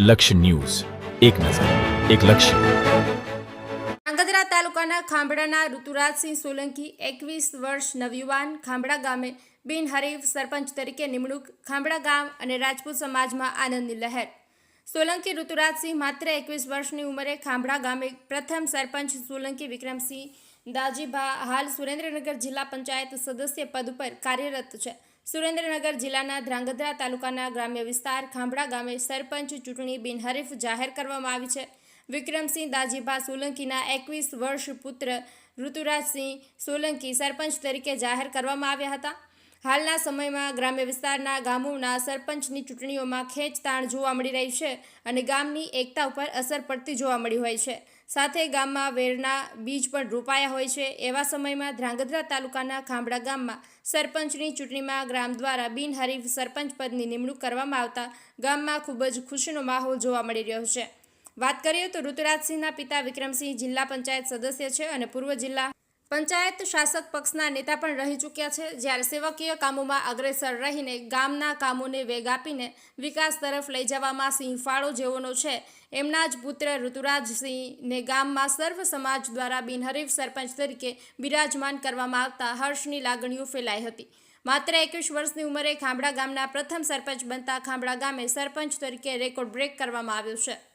લક્ષ્ય ન્યૂઝ, એક નજર, એક લક્ષ્ય. ધ્રાંગધ્રા તાલુકાના ખાંભડાના ઋતુરાજસિંહ સોલંકી 21 વર્ષ નવયુવાન ખાંભડા ગામે બિનહરીફ સરપંચ તરીકે નિમણૂક. ખાંભડા ગામ અને રાજપૂત સમાજમાં આનંદની લહેર. સોલંકી ઋતુરાજસિંહ માત્ર 21 વર્ષની ઉંમરે ખાંભડા ગામે પ્રથમ સરપંચ. સોલંકી વિક્રમસિંહ દાજીભા હાલ સુરેન્દ્રનગર જિલ્લા પંચાયત સદસ્ય પદ પર કાર્યરત છે. સુરેન્દ્રનગર જિલ્લાના ધ્રાંગધ્રા તાલુકાના ગ્રામ્ય વિસ્તાર ખાંભડા ગામે સરપંચ ચૂંટણી બિનહરીફ જાહેર કરવામાં આવી છે. વિક્રમસિંહ દાજીભા સોલંકીના 21 વર્ષ પુત્ર ઋતુરાજસિંહ સોલંકી સરપંચ તરીકે જાહેર કરવામાં આવ્યા હતા. હાલના સમયમાં ગ્રામ્ય વિસ્તારના ગામોના સરપંચની ચૂંટણીઓમાં ખેંચતાણ જોવા મળી રહી છે અને ગામની એકતા ઉપર અસર પડતી જોવા મળી હોય છે. સાથે ગામમાં વેરના બીજ પણ રોપાયા હોય છે. એવા સમયમાં ધ્રાંગધ્રા તાલુકાના ખાંભડા ગામમાં સરપંચની ચૂંટણીમાં ગ્રામ દ્વારા બિનહરીફ સરપંચ પદની નિમણૂક કરવામાં આવતા ગામમાં ખૂબ જ ખુશીનો માહોલ જોવા મળી રહ્યો છે. વાત કરીએ તો ઋતુરાજસિંહના પિતા વિક્રમસિંહ જિલ્લા પંચાયત સદસ્ય છે અને પૂર્વ જિલ્લા પંચાયત શાસક પક્ષના નેતા પણ રહી ચૂક્યા છે. જ્યારે સેવકીય કામોમાં અગ્રેસર રહીને ગામના કામોને વેગ આપીને વિકાસ તરફ લઈ જવામાં સિંહ ફાળો જેઓનો છે. એમના જ પુત્ર ઋતુરાજસિંહને ગામમાં સર્વ સમાજ દ્વારા બિનહરીફ સરપંચ તરીકે બિરાજમાન કરવામાં આવતા હર્ષની લાગણીઓ ફેલાઈ હતી. માત્ર 21 વર્ષની ઉંમરે ખાંભડા ગામના પ્રથમ સરપંચ બનતા ખાંભડા ગામે સરપંચ તરીકે રેકોર્ડ બ્રેક કરવામાં આવ્યો છે.